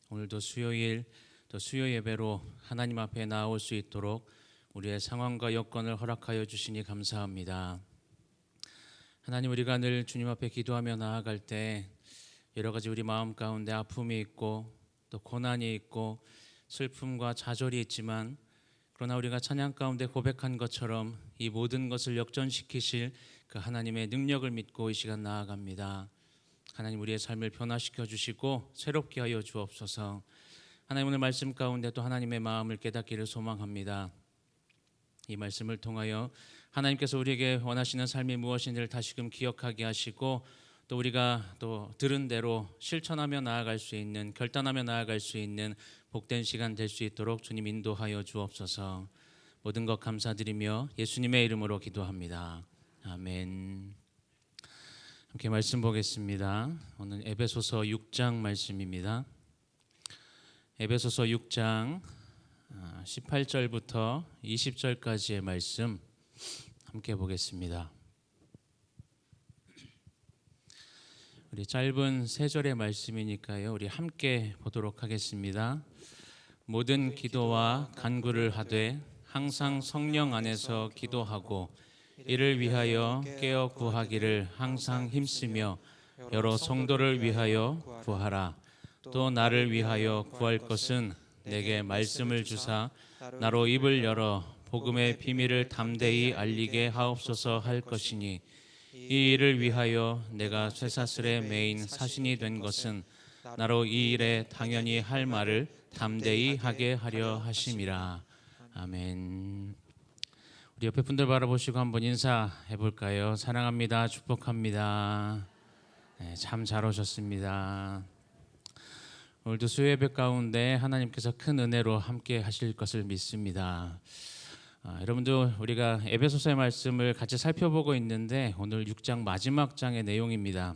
오늘도 수요일 또 수요 예배로 하나님 앞에 나올 수 있도록 우리의 상황과 여건을 허락하여 주시니 감사합니다. 하나님, 우리가 늘 주님 앞에 기도하며 나아갈 때 여러 가지 우리 마음 가운데 아픔이 있고 또 고난이 있고 슬픔과 좌절이 있지만, 그러나 우리가 찬양 가운데 고백한 것처럼 이 모든 것을 역전시키실 그 하나님의 능력을 믿고 이 시간 나아갑니다. 하나님, 우리의 삶을 변화시켜 주시고 새롭게 하여 주옵소서. 하나님, 오늘 말씀 가운데 또 하나님의 마음을 깨닫기를 소망합니다. 이 말씀을 통하여 하나님께서 우리에게 원하시는 삶이 무엇인지를 다시금 기억하게 하시고, 또 우리가 또 들은 대로 실천하며 나아갈 수 있는, 결단하며 나아갈 수 있는 복된 시간 될 수 있도록 주님 인도하여 주옵소서. 모든 것 감사드리며 예수님의 이름으로 기도합니다. 아멘. 함께 말씀 보겠습니다. 오늘 에베소서 6장 말씀입니다. 에베소서 6장 18절부터 20절까지의 말씀 함께 보겠습니다. 우리 짧은 3절의 말씀이니까요, 우리 함께 보도록 하겠습니다. 모든 기도와 간구를 하되 항상 성령 안에서 기도하고 이를 위하여 깨어 구하기를 항상 힘쓰며 여러 성도를 위하여 구하라. 또 나를 위하여 구할 것은 내게 말씀을 주사 나로 입을 열어 복음의 비밀을 담대히 알리게 하옵소서 할 것이니, 이 일을 위하여 내가 쇠사슬에 매인 사신이 된 것은 나로 이 일에 당연히 할 말을 담대히 하게 하려 하심이라. 아멘. 우리 옆에 분들 바라보시고 한번 인사해 볼까요? 사랑합니다. 축복합니다. 네, 참 잘 오셨습니다. 오늘도 수요 예배 가운데 하나님께서 큰 은혜로 함께 하실 것을 믿습니다. 여러분들, 우리가 에베소서의 말씀을 같이 살펴보고 있는데 오늘 6장 마지막 장의 내용입니다.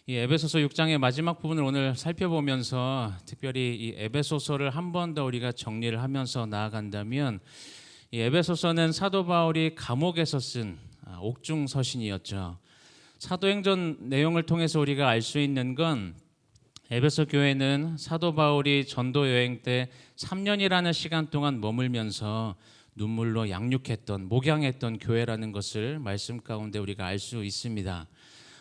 이 에베소서 6장의 마지막 부분을 오늘 살펴보면서 특별히 이 에베소서를 한 번 더 우리가 정리를 하면서 나아간다면, 이 에베소서는 사도 바울이 감옥에서 쓴 옥중 서신이었죠. 사도행전 내용을 통해서 우리가 알 수 있는 건, 에베소 교회는 사도 바울이 전도 여행 때 3년이라는 시간 동안 머물면서 눈물로 양육했던, 목양했던 교회라는 것을 말씀 가운데 우리가 알 수 있습니다.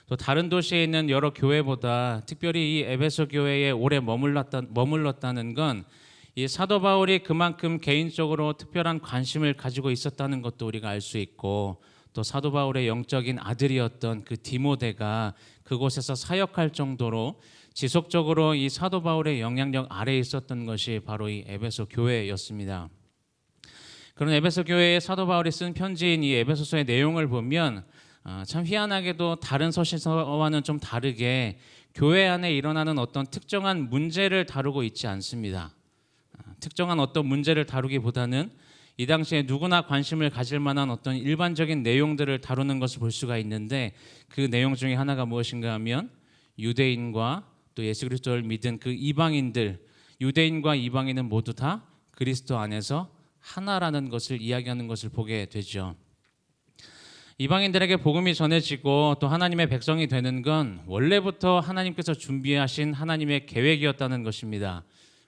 또 다른 도시에 있는 여러 교회보다 특별히 이 에베소 교회에 오래 머물렀다는 건, 이 사도 바울이 그만큼 개인적으로 특별한 관심을 가지고 있었다는 것도 우리가 알 수 있고, 또 사도 바울의 영적인 아들이었던 그 디모데가 그곳에서 사역할 정도로 지속적으로 이 사도 바울의 영향력 아래에 있었던 것이 바로 이 에베소 교회였습니다. 그런 에베소 교회에 사도 바울이 쓴 편지인 이 에베소서의 내용을 보면 참 희한하게도 다른 서신서와는 좀 다르게 교회 안에 일어나는 어떤 특정한 문제를 다루고 있지 않습니다. 특정한 어떤 문제를 다루기보다는 이 당시에 누구나 관심을 가질 만한 어떤 일반적인 내용들을 다루는 것을 볼 수가 있는데, 그 내용 중에 하나가 무엇인가 하면 유대인과 또 예수 그리스도를 믿은 그 이방인들, 유대인과 이방인은 모두 다 그리스도 안에서 하나라는 것을 이야기하는 것을 보게 되죠. 이방인들에게 복음이 전해지고 또 하나님의 백성이 되는 건 원래부터 하나님께서 준비하신 하나님의 계획이었다는 것입니다.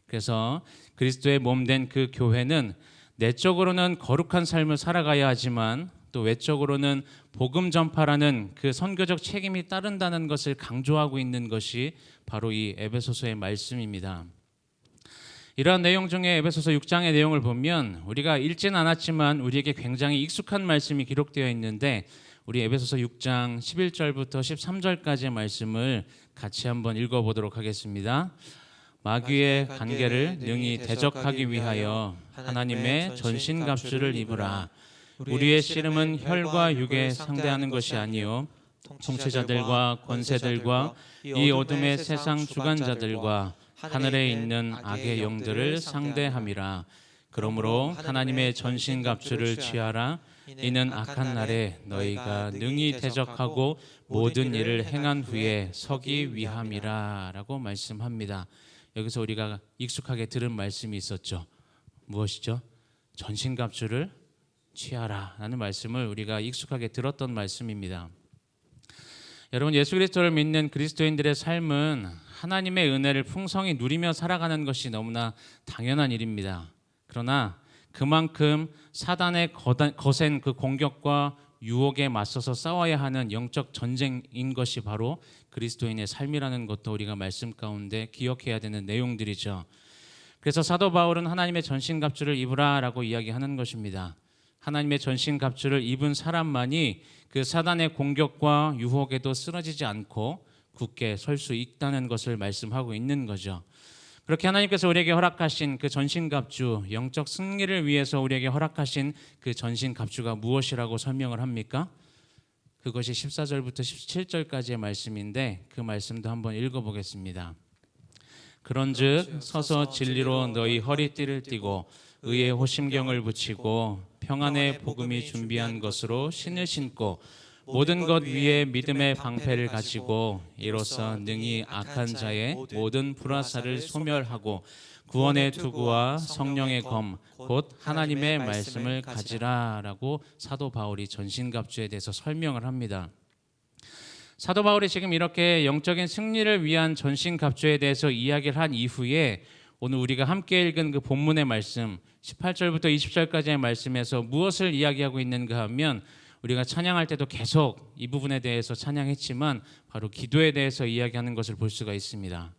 그래서 그리스도의 몸 된 그 교회는 내적으로는 거룩한 삶을 살아가야 하지만 또 외적으로는 복음 전파라는 그 선교적 책임이 따른다는 것을 강조하고 있는 것이 바로 이 에베소서의 말씀입니다. 이러한 내용 중에 에베소서 6장의 내용을 보면 우리가 읽지는 않았지만 우리에게 굉장히 익숙한 말씀이 기록되어 있는데, 우리 에베소서 6장 11절부터 13절까지의 말씀을 같이 한번 읽어보도록 하겠습니다. 마귀의 관계를 능히 대적하기 위하여 하나님의 전신갑주를 입으라. 우리의 씨름은 혈과 육에 상대하는 것이 아니요 통치자들과 권세들과 이 어둠의 세상 주관자들과 하늘에 있는 악의 영들을 상대함이라. 그러므로 하나님의 전신갑주를 취하라. 이는 악한 날에 너희가 능히 대적하고 모든 일을 행한 후에 서기 위함이라 라고 말씀합니다. 여기서 우리가 익숙하게 들은 말씀이 있었죠. 무엇이죠? 전신갑주를 취하라 라는 말씀을 우리가 익숙하게 들었던 말씀입니다. 여러분, 예수 그리스도를 믿는 그리스도인들의 삶은 하나님의 은혜를 풍성히 누리며 살아가는 것이 너무나 당연한 일입니다. 그러나 그만큼 사단의 거센 그 공격과 유혹에 맞서서 싸워야 하는 영적 전쟁인 것이 바로 그리스도인의 삶이라는 것도 우리가 말씀 가운데 기억해야 되는 내용들이죠. 그래서 사도 바울은 하나님의 전신갑주를 입으라라고 이야기하는 것입니다. 하나님의 전신갑주를 입은 사람만이 그 사단의 공격과 유혹에도 쓰러지지 않고 굳게 설 수 있다는 것을 말씀하고 있는 거죠. 그렇게 하나님께서 우리에게 허락하신 그 전신갑주, 영적 승리를 위해서 우리에게 허락하신 그 전신갑주가 무엇이라고 설명을 합니까? 그것이 14절부터 17절까지의 말씀인데 그 말씀도 한번 읽어보겠습니다. 그런즉 서서 진리로 너희 허리띠를 띠고 의의 호심경을 붙이고 평안의 복음이 준비한 것으로 신을 신고 모든 것 위에 믿음의 방패를 가지고 이로써 능히 악한 자의 모든 불화살을 소멸하고 구원의 투구와 성령의 검 곧 하나님의 말씀을 가지라라고 사도 바울이 전신갑주에 대해서 설명을 합니다. 사도 바울이 지금 이렇게 영적인 승리를 위한 전신갑주에 대해서 이야기를 한 이후에 오늘 우리가 함께 읽은 그 본문의 말씀 18절부터 20절까지의 말씀에서 무엇을 이야기하고 있는가 하면 우리가 찬양할 때도 계속 이 부분에 대해서 찬양했지만 바로 기도에 대해서 이야기하는 것을 볼 수가 있습니다.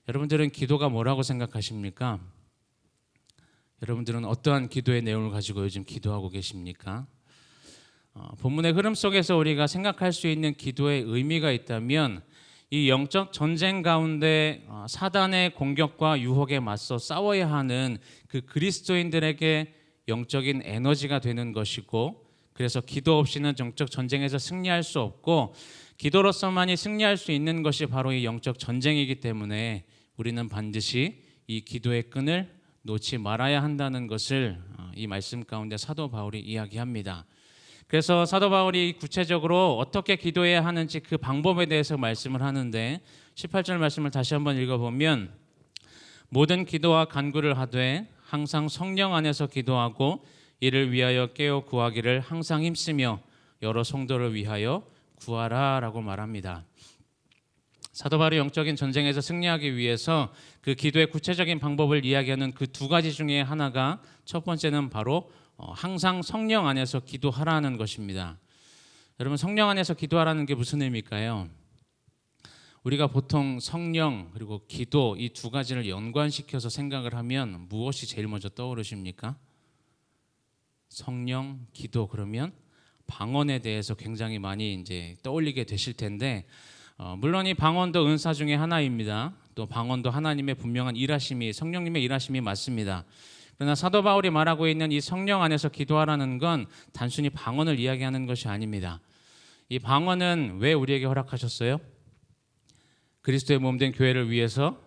여러분들은 기도가 뭐라고 생각하십니까? 여러분들은 어떠한 기도의 내용을 가지고 요즘 기도하고 계십니까? 본문의 흐름 속에서 우리가 생각할 수 있는 기도의 의미가 있다면 이 영적 전쟁 가운데 사단의 공격과 유혹에 맞서 싸워야 하는 그 그리스도인들에게 영적인 에너지가 되는 것이고 그래서 기도 없이는 영적 전쟁에서 승리할 수 없고 기도로서만이 승리할 수 있는 것이 바로 이 영적 전쟁이기 때문에 우리는 반드시 이 기도의 끈을 놓지 말아야 한다는 것을 이 말씀 가운데 사도 바울이 이야기합니다. 그래서 사도 바울이 구체적으로 어떻게 기도해야 하는지 그 방법에 대해서 말씀을 하는데 18절 말씀을 다시 한번 읽어보면 모든 기도와 간구를 하되 항상 성령 안에서 기도하고 이를 위하여 깨어 구하기를 항상 힘쓰며 여러 성도를 위하여 구하라라고 말합니다. 사도 바울이 영적인 전쟁에서 승리하기 위해서 그 기도의 구체적인 방법을 이야기하는 그 두 가지 중에 하나가 첫 번째는 바로 항상 성령 안에서 기도하라는 것입니다. 여러분, 성령 안에서 기도하라는 게 무슨 의미일까요? 우리가 보통 성령 그리고 기도 이 두 가지를 연관시켜서 생각을 하면 무엇이 제일 먼저 떠오르십니까? 성령, 기도 그러면 방언에 대해서 굉장히 많이 이제 떠올리게 되실 텐데 물론 이 방언도 은사 중에 하나입니다. 또 방언도 하나님의 분명한 일하심이 성령님의 일하심이 맞습니다. 그러나 사도 바울이 말하고 있는 이 성령 안에서 기도하라는 건 단순히 방언을 이야기하는 것이 아닙니다. 이 방언은 왜 우리에게 허락하셨어요? 그리스도의 몸된 교회를 위해서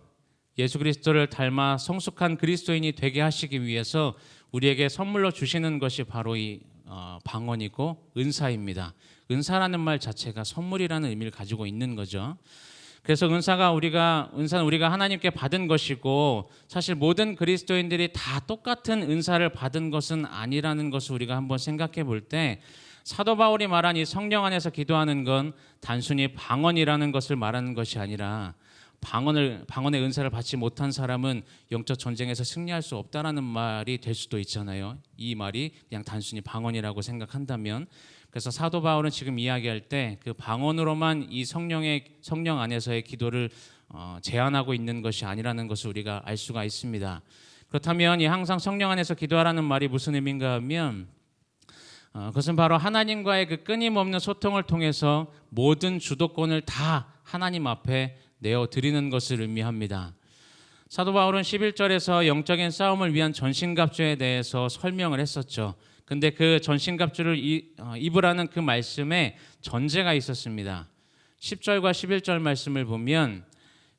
예수 그리스도를 닮아 성숙한 그리스도인이 되게 하시기 위해서 우리에게 선물로 주시는 것이 바로 이 방언이고 은사입니다. 은사라는 말 자체가 선물이라는 의미를 가지고 있는 거죠. 그래서 은사는 우리가 하나님께 받은 것이고 사실 모든 그리스도인들이 다 똑같은 은사를 받은 것은 아니라는 것을 우리가 한번 생각해 볼 때 사도 바울이 말한 이 성령 안에서 기도하는 건 단순히 방언이라는 것을 말하는 것이 아니라 방언의 은사를 받지 못한 사람은 영적 전쟁에서 승리할 수 없다라는 말이 될 수도 있잖아요. 이 말이 그냥 단순히 방언이라고 생각한다면 그래서 사도 바울은 지금 이야기할 때 그 방언으로만 이 성령 안에서의 기도를 제한하고 있는 것이 아니라는 것을 우리가 알 수가 있습니다. 그렇다면 이 항상 성령 안에서 기도하라는 말이 무슨 의미인가 하면 그것은 바로 하나님과의 그 끊임없는 소통을 통해서 모든 주도권을 다 하나님 앞에 내어드리는 것을 의미합니다. 사도 바울은 11절에서 영적인 싸움을 위한 전신갑주에 대해서 설명을 했었죠. 근데 그 전신갑주를 입으라는 그 말씀에 전제가 있었습니다. 10절과 11절 말씀을 보면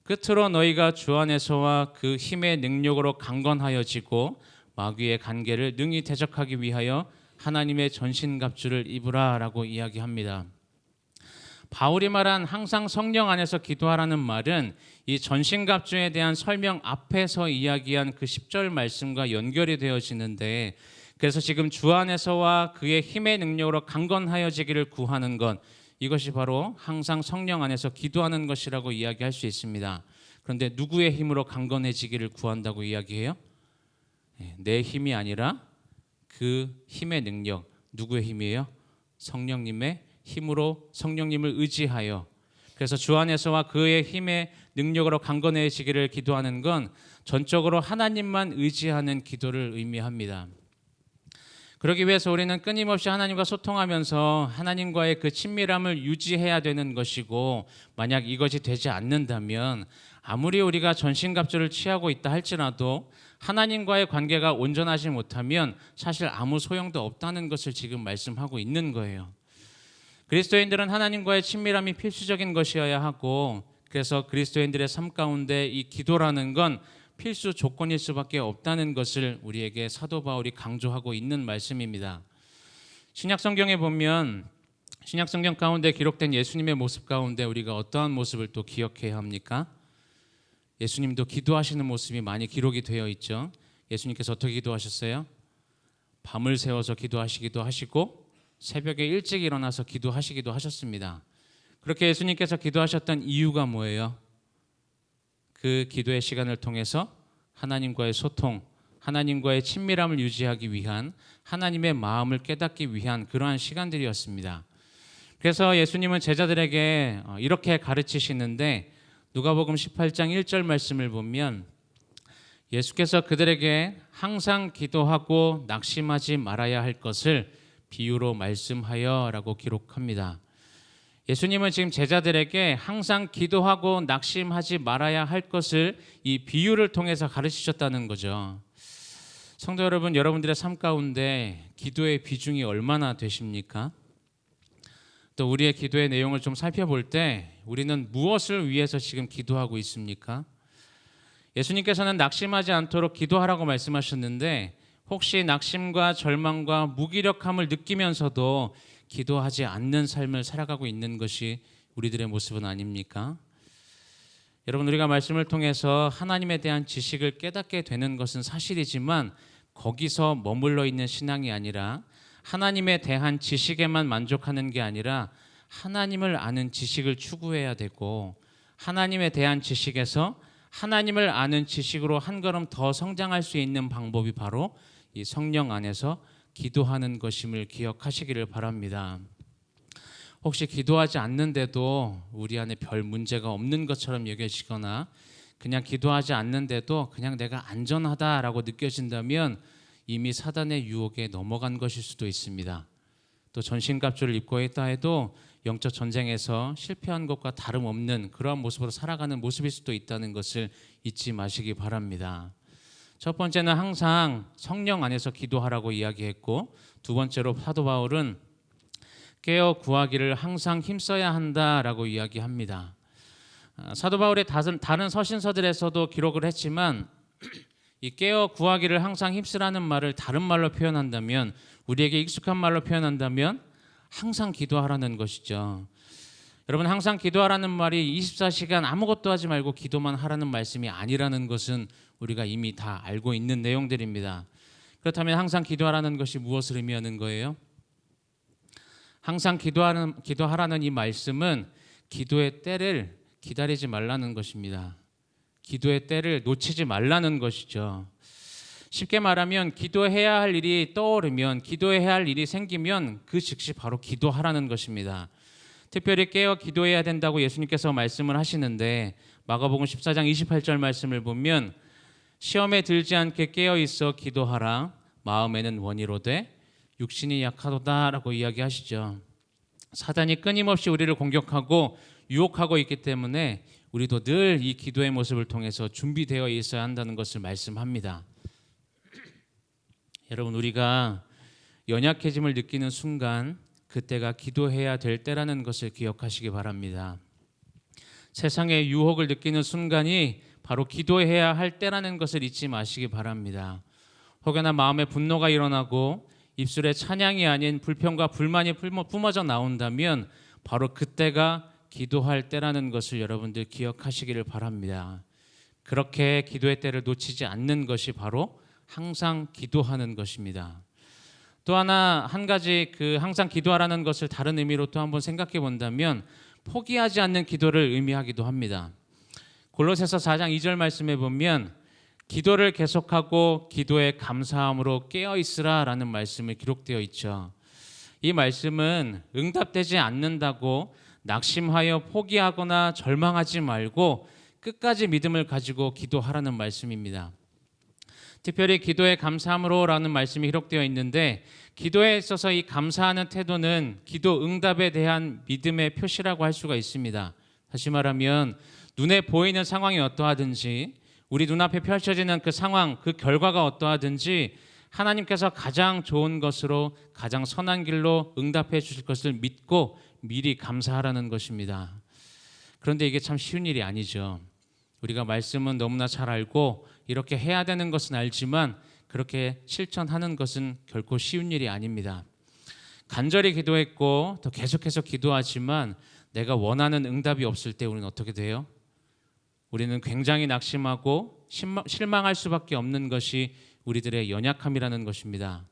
끝으로 너희가 주 안에서와 그 힘의 능력으로 강건하여지고 마귀의 간계를 능히 대적하기 위하여 하나님의 전신갑주를 입으라라고 이야기합니다. 바울이 말한 항상 성령 안에서 기도하라는 말은 이 전신갑주에 대한 설명 앞에서 이야기한 그 10절 말씀과 연결이 되어지는데 그래서 지금 주 안에서와 그의 힘의 능력으로 강건하여지기를 구하는 것 이것이 바로 항상 성령 안에서 기도하는 것이라고 이야기할 수 있습니다. 그런데 누구의 힘으로 강건해지기를 구한다고 이야기해요? 내 힘이 아니라 그 힘의 능력, 누구의 힘이에요? 성령님의 힘으로, 성령님을 의지하여. 그래서 주 안에서와 그의 힘의 능력으로 강건해지기를 기도하는 건 전적으로 하나님만 의지하는 기도를 의미합니다. 그러기 위해서 우리는 끊임없이 하나님과 소통하면서 하나님과의 그 친밀함을 유지해야 되는 것이고, 만약 이것이 되지 않는다면 아무리 우리가 전신갑주를 취하고 있다 할지라도 하나님과의 관계가 온전하지 못하면 사실 아무 소용도 없다는 것을 지금 말씀하고 있는 거예요. 그리스도인들은 하나님과의 친밀함이 필수적인 것이어야 하고, 그래서 그리스도인들의 삶 가운데 이 기도라는 건 필수 조건일 수밖에 없다는 것을 우리에게 사도 바울이 강조하고 있는 말씀입니다. 신약 성경에 보면, 신약 성경 가운데 기록된 예수님의 모습 가운데 우리가 어떠한 모습을 또 기억해야 합니까? 예수님도 기도하시는 모습이 많이 기록이 되어 있죠. 예수님께서 어떻게 기도하셨어요? 밤을 새워서 기도하시기도 하시고 새벽에 일찍 일어나서 기도하시기도 하셨습니다. 그렇게 예수님께서 기도하셨던 이유가 뭐예요? 그 기도의 시간을 통해서 하나님과의 소통, 하나님과의 친밀함을 유지하기 위한, 하나님의 마음을 깨닫기 위한 그러한 시간들이었습니다. 그래서 예수님은 제자들에게 이렇게 가르치시는데, 누가복음 18장 1절 말씀을 보면 예수께서 그들에게 항상 기도하고 낙심하지 말아야 할 것을 비유로 말씀하여 라고 기록합니다. 예수님은 지금 제자들에게 항상 기도하고 낙심하지 말아야 할 것을 이 비유를 통해서 가르치셨다는 거죠. 성도 여러분, 여러분들의 삶 가운데 기도의 비중이 얼마나 되십니까? 또 우리의 기도의 내용을 좀 살펴볼 때 우리는 무엇을 위해서 지금 기도하고 있습니까? 예수님께서는 낙심하지 않도록 기도하라고 말씀하셨는데, 혹시 낙심과 절망과 무기력함을 느끼면서도 기도하지 않는 삶을 살아가고 있는 것이 우리들의 모습은 아닙니까? 여러분, 우리가 말씀을 통해서 하나님에 대한 지식을 깨닫게 되는 것은 사실이지만 거기서 머물러 있는 신앙이 아니라, 하나님에 대한 지식에만 만족하는 게 아니라 하나님을 아는 지식을 추구해야 되고, 하나님에 대한 지식에서 하나님을 아는 지식으로 한 걸음 더 성장할 수 있는 방법이 바로 이 성령 안에서 기도하는 것임을 기억하시기를 바랍니다. 혹시 기도하지 않는데도 우리 안에 별 문제가 없는 것처럼 여겨지거나, 그냥 기도하지 않는데도 그냥 내가 안전하다라고 느껴진다면 이미 사단의 유혹에 넘어간 것일 수도 있습니다. 또 전신갑주를 입고 있다 해도 영적 전쟁에서 실패한 것과 다름없는 그러한 모습으로 살아가는 모습일 수도 있다는 것을 잊지 마시기 바랍니다. 첫 번째는 항상 성령 안에서 기도하라고 이야기했고, 두 번째로 사도 바울은 깨어 구하기를 항상 힘써야 한다라고 이야기합니다. 사도 바울의 다른 서신서들에서도 기록을 했지만, 이 깨어 구하기를 항상 힘쓰라는 말을 다른 말로 표현한다면, 우리에게 익숙한 말로 표현한다면 항상 기도하라는 것이죠. 여러분, 항상 기도하라는 말이 24시간 아무것도 하지 말고 기도만 하라는 말씀이 아니라는 것은 우리가 이미 다 알고 있는 내용들입니다. 그렇다면 항상 기도하라는 것이 무엇을 의미하는 거예요? 항상 기도하라는 이 말씀은 기도의 때를 기다리지 말라는 것입니다. 기도의 때를 놓치지 말라는 것이죠. 쉽게 말하면 기도해야 할 일이 떠오르면, 기도해야 할 일이 생기면 그 즉시 바로 기도하라는 것입니다. 특별히 깨어 기도해야 된다고 예수님께서 말씀을 하시는데, 마가복음 14장 28절 말씀을 보면 시험에 들지 않게 깨어 있어 기도하라. 마음에는 원이로되 육신이 약하도다라고 이야기하시죠. 사단이 끊임없이 우리를 공격하고 유혹하고 있기 때문에 우리도 늘 이 기도의 모습을 통해서 준비되어 있어야 한다는 것을 말씀합니다. 여러분, 우리가 연약해짐을 느끼는 순간 그때가 기도해야 될 때라는 것을 기억하시기 바랍니다. 세상의 유혹을 느끼는 순간이 바로 기도해야 할 때라는 것을 잊지 마시기 바랍니다. 혹여나 마음에 분노가 일어나고 입술에 찬양이 아닌 불평과 불만이 뿜어져 나온다면 바로 그때가 기도할 때라는 것을 여러분들 기억하시기를 바랍니다. 그렇게 기도의 때를 놓치지 않는 것이 바로 항상 기도하는 것입니다. 또 한 가지 항상 기도하라는 것을 다른 의미로 또 한번 생각해 본다면 포기하지 않는 기도를 의미하기도 합니다. 골로새서 4장 2절 말씀에 보면 기도를 계속하고 기도에 감사함으로 깨어 있으라라는 말씀이 기록되어 있죠. 이 말씀은 응답되지 않는다고 낙심하여 포기하거나 절망하지 말고 끝까지 믿음을 가지고 기도하라는 말씀입니다. 특별히 기도에 감사함으로라는 말씀이 기록되어 있는데 기도에 있어서 이 감사하는 태도는 기도 응답에 대한 믿음의 표시라고 할 수가 있습니다. 다시 말하면 눈에 보이는 상황이 어떠하든지 우리 눈앞에 펼쳐지는 그 상황, 그 결과가 어떠하든지 하나님께서 가장 좋은 것으로 가장 선한 길로 응답해 주실 것을 믿고 미리 감사하라는 것입니다. 그런데 이게 참 쉬운 일이 아니죠. 우리가 말씀은 너무나 잘 알고 이렇게 해야 되는 것은 알지만 그렇게 실천하는 것은 결코 쉬운 일이 아닙니다. 간절히 기도했고 또 계속해서 기도하지만 내가 원하는 응답이 없을 때 우리는 어떻게 돼요? 우리는 굉장히 낙심하고 실망할 수밖에 없는 것이 우리들의 연약함이라는 것입니다.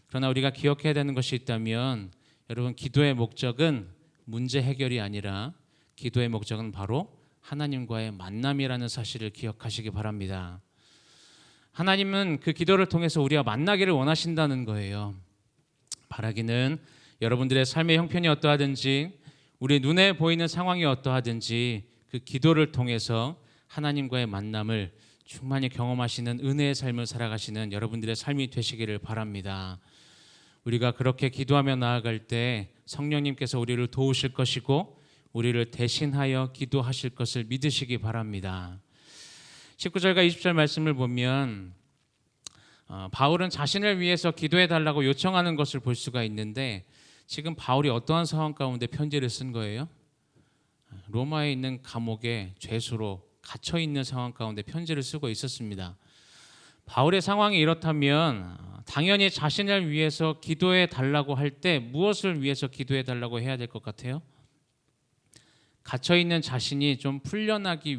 그러나 우리가 기억해야 되는 것이 있다면 여러분, 기도의 목적은 문제 해결이 아니라 기도의 목적은 바로 하나님과의 만남이라는 사실을 기억하시기 바랍니다. 하나님은 그 기도를 통해서 우리와 만나기를 원하신다는 거예요. 바라기는 여러분들의 삶의 형편이 어떠하든지 우리 눈에 보이는 상황이 어떠하든지 그 기도를 통해서 하나님과의 만남을 충만히 경험하시는 은혜의 삶을 살아가시는 여러분들의 삶이 되시기를 바랍니다. 우리가 그렇게 기도하며 나아갈 때 성령님께서 우리를 도우실 것이고 우리를 대신하여 기도하실 것을 믿으시기 바랍니다. 19절과 20절 말씀을 보면 바울은 자신을 위해서 기도해 달라고 요청하는 것을 볼 수가 있는데 지금 바울이 어떠한 상황 가운데 편지를 쓴 거예요? 로마에 있는 감옥에 죄수로 갇혀 있는 상황 가운데 편지를 쓰고 있었습니다. 바울의 상황이 이렇다면 당연히 자신을 위해서 기도해 달라고 할 때 무엇을 위해서 기도해 달라고 해야 될 것 같아요? 갇혀 있는 자신이 좀 풀려나게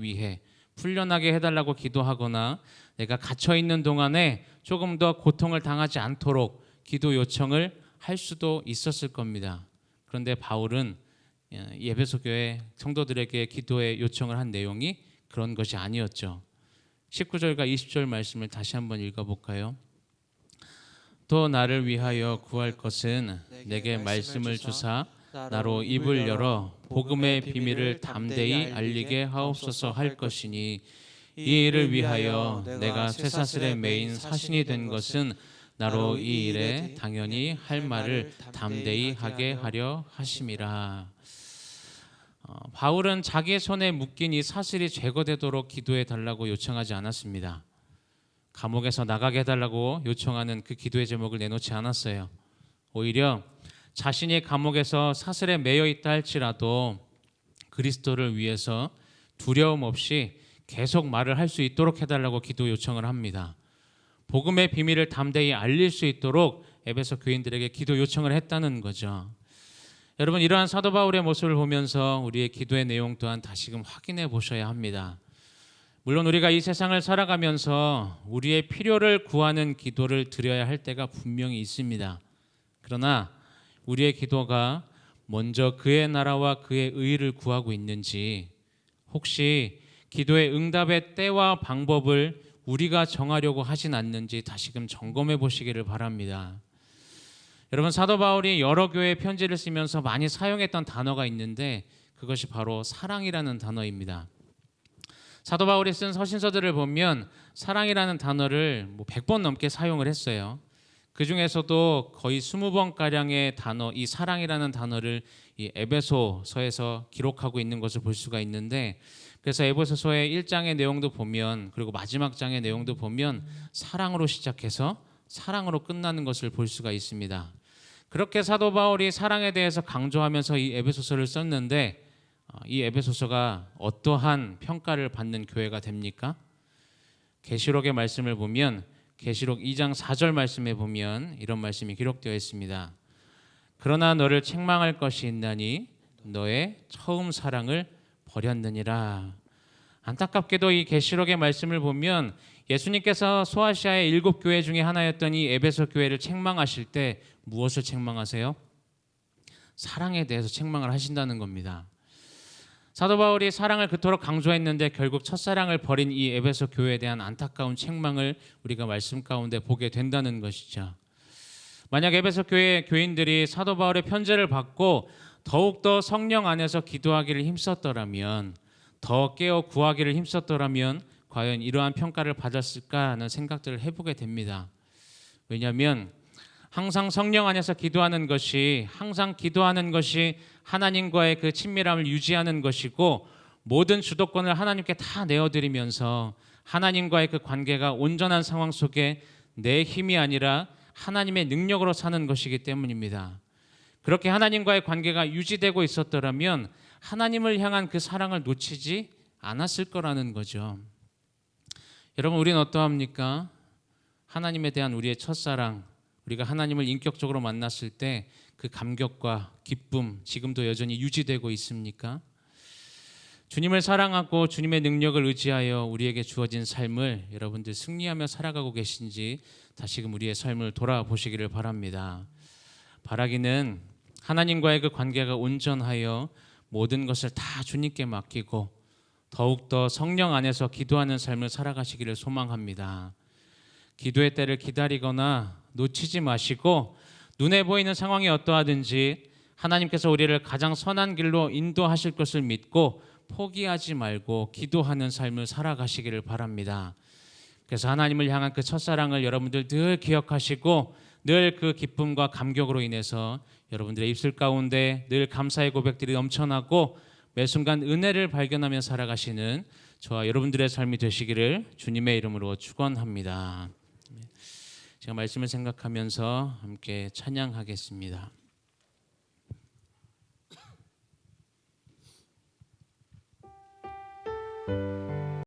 해달라고 기도하거나 내가 갇혀 있는 동안에 조금 더 고통을 당하지 않도록 기도 요청을 할 수도 있었을 겁니다. 그런데 바울은 에베소 교회 성도들에게 기도의 요청을 한 내용이 그런 것이 아니었죠. 19절과 20절 말씀을 다시 한번 읽어볼까요? 또 나를 위하여 구할 것은 내게 말씀을 주사 나로 입을 열어 복음의 비밀을 담대히 알리게 하옵소서 할 것이니 이 일을 위하여 내가 쇠사슬에 매인 사신이 된 것은 나로 이 일에 당연히 할 말을 담대히 하게 하려 하심이라. 바울은 자기의 손에 묶인 이 사슬이 제거되도록 기도해 달라고 요청하지 않았습니다. 감옥에서 나가게 해달라고 요청하는 그 기도의 제목을 내놓지 않았어요. 오히려 자신이 감옥에서 사슬에 매여 있다 할지라도 그리스도를 위해서 두려움 없이 계속 말을 할 수 있도록 해달라고 기도 요청을 합니다. 복음의 비밀을 담대히 알릴 수 있도록 에베소 교인들에게 기도 요청을 했다는 거죠. 여러분, 이러한 사도 바울의 모습을 보면서 우리의 기도의 내용 또한 다시금 확인해 보셔야 합니다. 물론 우리가 이 세상을 살아가면서 우리의 필요를 구하는 기도를 드려야 할 때가 분명히 있습니다. 그러나 우리의 기도가 먼저 그의 나라와 그의 의를 구하고 있는지, 혹시 기도의 응답의 때와 방법을 우리가 정하려고 하진 않는지 다시금 점검해 보시기를 바랍니다. 여러분, 사도 바울이 여러 교회에 편지를 쓰면서 많이 사용했던 단어가 있는데 그것이 바로 사랑이라는 단어입니다. 사도 바울이 쓴 서신서들을 보면 사랑이라는 단어를 100번 넘게 사용을 했어요. 그 중에서도 거의 20번가량의 단어, 이 사랑이라는 단어를 이 에베소서에서 기록하고 있는 것을 볼 수가 있는데, 그래서 에베소서의 1장의 내용도 보면, 그리고 마지막 장의 내용도 보면 사랑으로 시작해서 사랑으로 끝나는 것을 볼 수가 있습니다. 그렇게 사도 바울이 사랑에 대해서 강조하면서 이 에베소서를 썼는데, 이 에베소서가 어떠한 평가를 받는 교회가 됩니까? 계시록의 말씀을 보면 계시록 2장 4절 말씀에 보면 이런 말씀이 기록되어 있습니다. 그러나 너를 책망할 것이 있나니 너의 처음 사랑을 버렸느니라. 안타깝게도 이 계시록의 말씀을 보면 예수님께서 소아시아의 7교회 중에 하나였던 이 에베소 교회를 책망하실 때 무엇을 책망하세요? 사랑에 대해서 책망을 하신다는 겁니다. 사도 바울이 사랑을 그토록 강조했는데 결국 첫사랑을 버린 이 에베소 교회에 대한 안타까운 책망을 우리가 말씀 가운데 보게 된다는 것이죠. 만약 에베소 교회 교인들이 사도 바울의 편지를 받고 더욱더 성령 안에서 기도하기를 힘썼더라면, 더 깨어 구하기를 힘썼더라면 과연 이러한 평가를 받았을까 하는 생각들을 해보게 됩니다. 왜냐하면 항상 성령 안에서 기도하는 것이, 항상 기도하는 것이 하나님과의 그 친밀함을 유지하는 것이고, 모든 주도권을 하나님께 다 내어드리면서 하나님과의 그 관계가 온전한 상황 속에 내 힘이 아니라 하나님의 능력으로 사는 것이기 때문입니다. 그렇게 하나님과의 관계가 유지되고 있었더라면 하나님을 향한 그 사랑을 놓치지 않았을 거라는 거죠. 여러분, 우리는 어떠합니까? 하나님에 대한 우리의 첫사랑, 우리가 하나님을 인격적으로 만났을 때 그 감격과 기쁨 지금도 여전히 유지되고 있습니까? 주님을 사랑하고 주님의 능력을 의지하여 우리에게 주어진 삶을 여러분들 승리하며 살아가고 계신지 다시금 우리의 삶을 돌아보시기를 바랍니다. 바라기는 하나님과의 그 관계가 온전하여 모든 것을 다 주님께 맡기고 더욱더 성령 안에서 기도하는 삶을 살아가시기를 소망합니다. 기도의 때를 기다리거나 놓치지 마시고 눈에 보이는 상황이 어떠하든지 하나님께서 우리를 가장 선한 길로 인도하실 것을 믿고 포기하지 말고 기도하는 삶을 살아가시기를 바랍니다. 그래서 하나님을 향한 그 첫사랑을 여러분들 늘 기억하시고 늘 그 기쁨과 감격으로 인해서 여러분들의 입술 가운데 늘 감사의 고백들이 넘쳐나고 매 순간 은혜를 발견하며 살아가시는 저와 여러분들의 삶이 되시기를 주님의 이름으로 축원합니다. 제가 말씀을 생각하면서 함께 찬양하겠습니다.